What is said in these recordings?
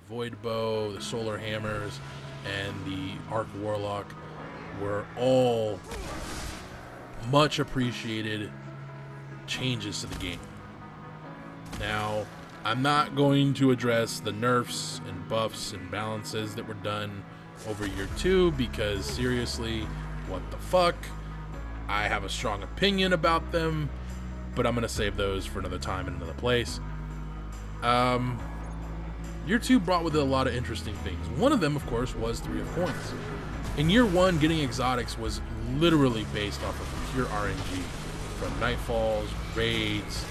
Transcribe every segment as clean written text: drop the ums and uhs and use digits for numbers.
Void Bow, the Solar Hammers, and the Arc Warlock were all much appreciated changes to the game. Now, I'm not going to address the nerfs and buffs and balances that were done over year 2 because seriously, what the fuck? I have a strong opinion about them, but I'm going to save those for another time in another place. Year 2 brought with it a lot of interesting things. One of them, of course, was 3 of Coins. In year 1, getting exotics was literally based off of pure RNG. From Nightfalls, raids,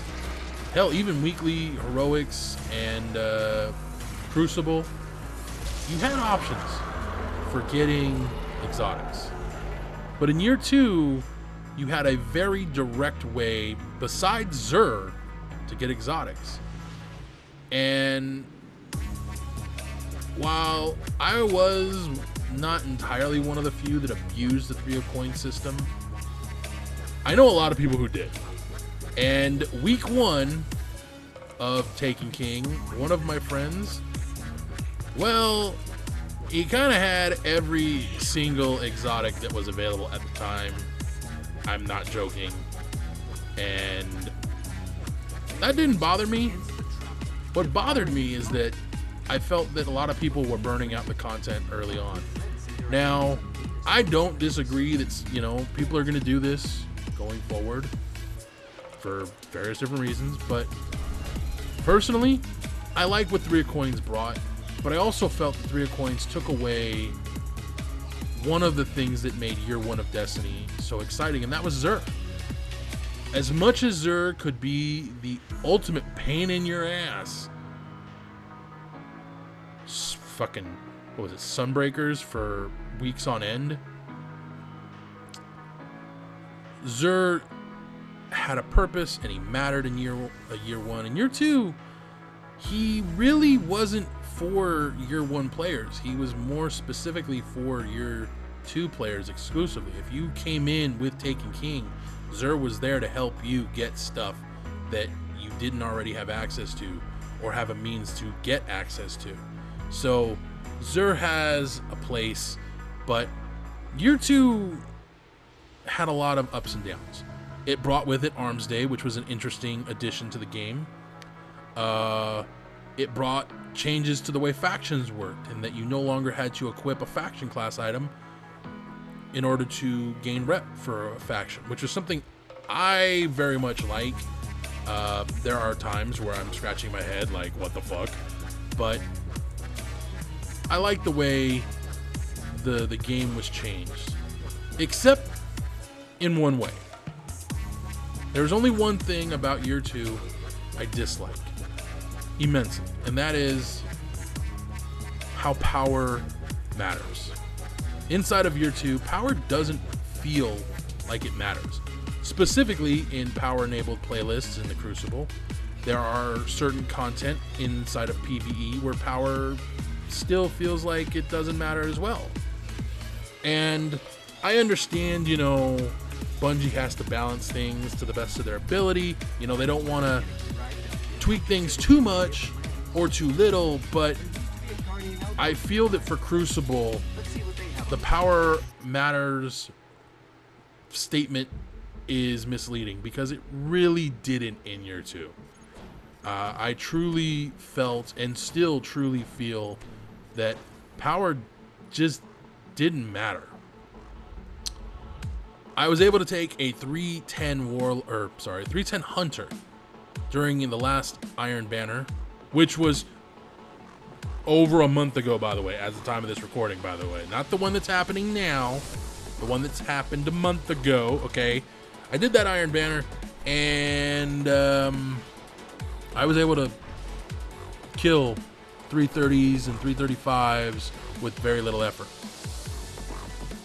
hell, even weekly heroics and Crucible. You had options for getting exotics. But in year 2, you had a very direct way, besides Xur, to get exotics. And while I was not entirely one of the few that abused the 3 of Coins system, I know a lot of people who did. And week 1 of Taken King, one of my friends, well, he kind of had every single exotic that was available at the time. I'm not joking. And that didn't bother me. What bothered me is that I felt that a lot of people were burning out the content early on. Now, I don't disagree that, you know, people are going to do this going forward for various different reasons, but personally, I like what 3 of Coins brought, but I also felt that 3 of Coins took away one of the things that made year 1 of Destiny so exciting, and that was Xur. As much as Xur could be the ultimate pain in your ass, fucking, what was it, Sunbreakers for weeks on end, Xur had a purpose and he mattered in year 1. In year 2, he really wasn't for year 1 players. He was more specifically for year 2 players exclusively. If you came in with Taken King, Xur was there to help you get stuff that you didn't already have access to or have a means to get access to. So Xur has a place, but year 2 had a lot of ups and downs. It brought with it Arms Day, which was an interesting addition to the game. It brought changes to the way factions worked, and that you no longer had to equip a faction class item in order to gain rep for a faction, which is something I very much like. There are times where I'm scratching my head like, what the fuck? But I like the way the game was changed, except in one way. There's only one thing about year 2 I dislike immensely, and that is how power matters. Inside of year 2, power doesn't feel like it matters. Specifically in power-enabled playlists in the Crucible, there are certain content inside of PvE where power still feels like it doesn't matter as well. And I understand, you know, Bungie has to balance things to the best of their ability. You know, they don't want to tweak things too much or too little, but I feel that for Crucible, the power matters statement is misleading because it really didn't in year 2. I truly felt and still truly feel that power just didn't matter. I was able to take a 310 Hunter during the last Iron Banner, which was over a month ago, by the way, at the time of this recording, by the way. Not the one that's happening now, the one that's happened a month ago, okay? I did that Iron Banner, and I was able to kill 330s and 335s with very little effort.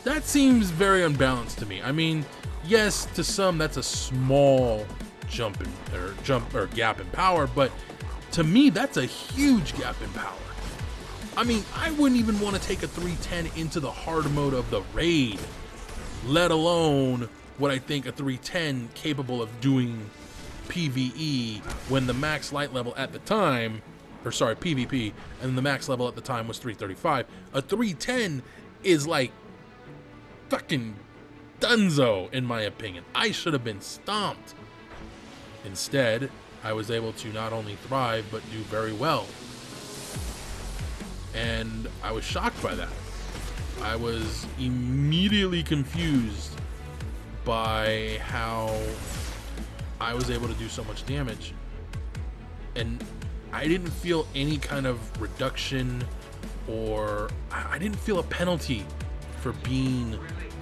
That seems very unbalanced to me. I mean, yes, to some that's a small jump or gap in power, but to me that's a huge gap in power. I mean, I wouldn't even want to take a 310 into the hard mode of the raid, let alone what I think a 310 capable of doing PvE when the max light level at the time or sorry, PvP, and the max level at the time was 335. A 310 is like fucking dunzo, in my opinion. I should have been stomped. Instead, I was able to not only thrive, but do very well. And I was shocked by that. I was immediately confused by how I was able to do so much damage. And I didn't feel any kind of reduction, or I didn't feel a penalty for being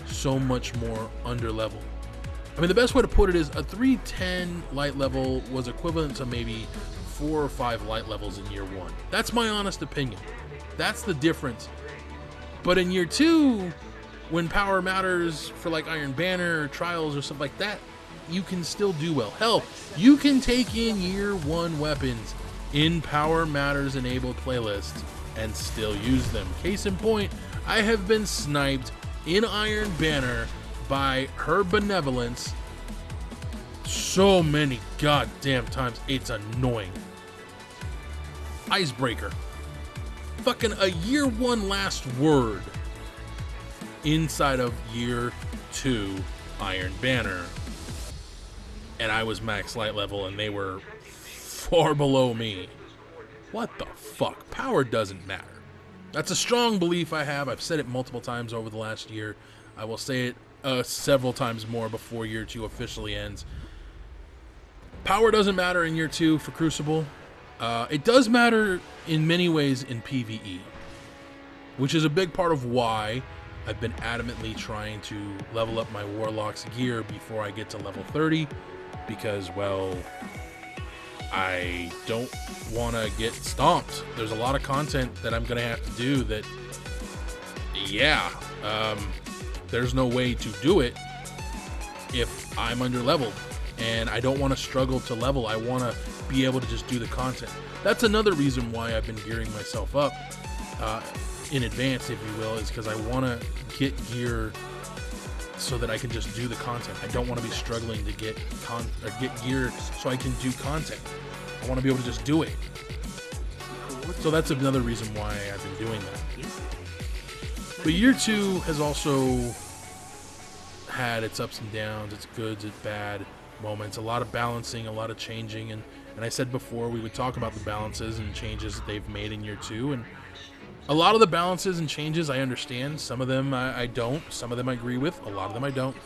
so much more under level. I mean, the best way to put it is a 310 light level was equivalent to maybe 4 or 5 light levels in year 1. That's my honest opinion. That's the difference. But in year 2, when power matters for like Iron Banner or Trials or stuff like that, you can still do well. Hell, you can take in year 1 weapons in Power Matters enabled playlists and still use them. Case in point, I have been sniped in Iron Banner by her benevolence so many goddamn times, it's annoying. Icebreaker. Fucking a year 1 last word inside of year 2 Iron Banner. And I was max light level and they were far below me. What the fuck? Power doesn't matter. That's a strong belief I have. I've said it multiple times over the last year. I will say it several times more before year 2 officially ends. Power doesn't matter in year 2 for Crucible. It does matter in many ways in PvE, which is a big part of why I've been adamantly trying to level up my Warlock's gear before I get to level 30, because, well, I don't want to get stomped. There's a lot of content that I'm going to have to do that, yeah, there's no way to do it if I'm under leveled, and I don't want to struggle to level. I want to be able to just do the content. That's another reason why I've been gearing myself up in advance, if you will, is because I want to get gear so that I can just do the content. I don't want to be struggling to get gear so I can do content. I want to be able to just do it. So that's another reason why I've been doing that. But year 2 has also had its ups and downs, its goods, its bad moments, a lot of balancing, a lot of changing, and I said before we would talk about the balances and changes that they've made in year 2, and a lot of the balances and changes I understand. Some of them I don't. Some of them I agree with. A lot of them I don't.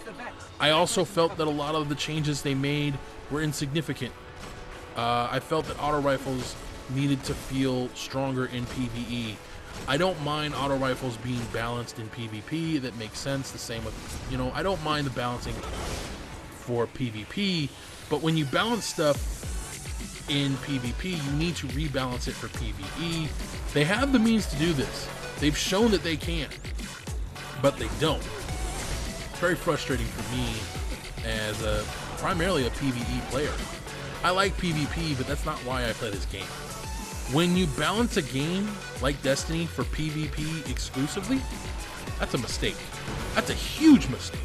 I also felt that a lot of the changes they made were insignificant. I felt that auto rifles needed to feel stronger in PvE. I don't mind auto rifles being balanced in PvP. That makes sense. The same with, you know, I don't mind the balancing for PvP, but when you balance stuff in PvP, you need to rebalance it for PvE. They have the means to do this. They've shown that they can, but they don't. It's very frustrating for me as primarily a PvE player. I like PvP, but that's not why I play this game. When you balance a game like Destiny for PvP exclusively, that's a mistake. That's a huge mistake,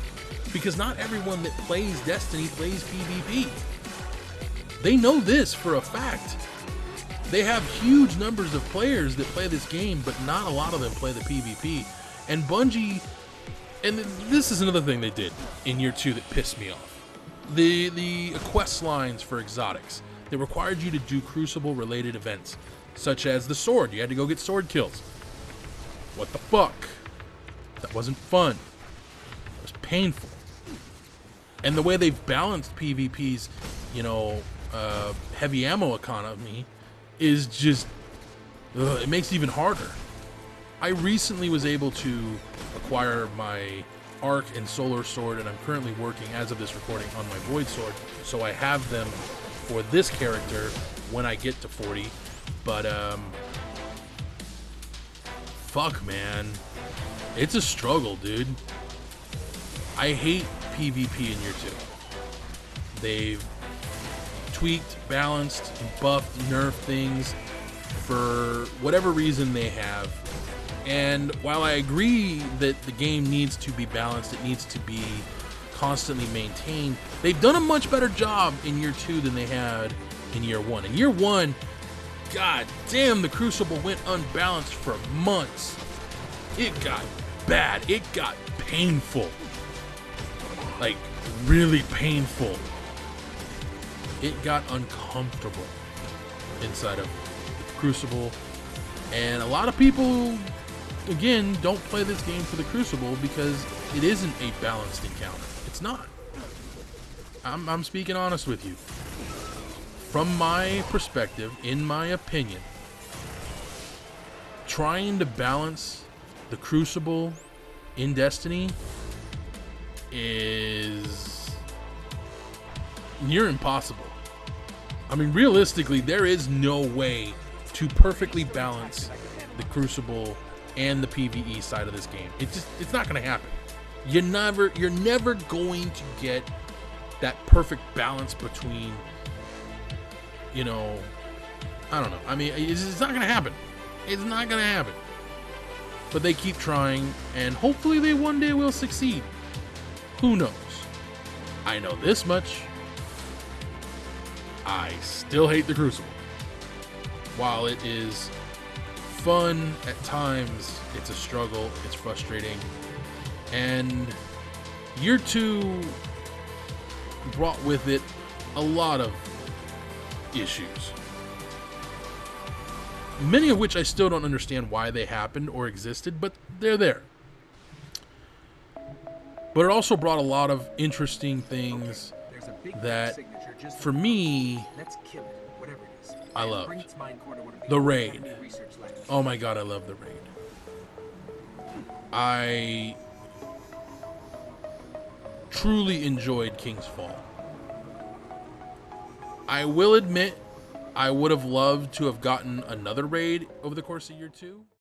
because not everyone that plays Destiny plays PvP. They know this for a fact. They have huge numbers of players that play this game, but not a lot of them play the PvP. And Bungie, and this is another thing they did in year 2 that pissed me off. The quest lines for exotics, they required you to do Crucible related events, such as the sword. You had to go get sword kills. What the fuck? That wasn't fun. It was painful. And the way they've balanced PvP's, you know, heavy ammo economy is just, it makes it even harder. I recently was able to acquire my Arc and Solar Sword, and I'm currently working, as of this recording, on my Void Sword, so I have them for this character when I get to 40, but, fuck, man. It's a struggle, dude. I hate PvP in year 2. They've tweaked, balanced, buffed, nerfed things for whatever reason they have. And while I agree that the game needs to be balanced, it needs to be constantly maintained, they've done a much better job in year 2 than they had in year 1. In year 1, God damn, the Crucible went unbalanced for months. It got bad. It got painful. Like, really painful. It got uncomfortable inside of the Crucible. And a lot of people, again, don't play this game for the Crucible because it isn't a balanced encounter. It's not. I'm speaking honest with you. From my perspective, in my opinion, trying to balance the Crucible in Destiny is near impossible. I mean, realistically, there is no way to perfectly balance the Crucible and the PvE side of this game. It's not going to happen. You're never going to get that perfect balance between, you know, I don't know. I mean, it's not going to happen. It's not going to happen. But they keep trying, and hopefully they one day will succeed. Who knows? I know this much. I still hate the Crucible. While it is fun at times, it's a struggle, it's frustrating. And year 2 brought with it a lot of issues. Many of which I still don't understand why they happened or existed, but they're there. But it also brought a lot of interesting things that, for me, I loved. The raid. Oh my god, I love the raid. I truly enjoyed King's Fall. I will admit, I would have loved to have gotten another raid over the course of year 2.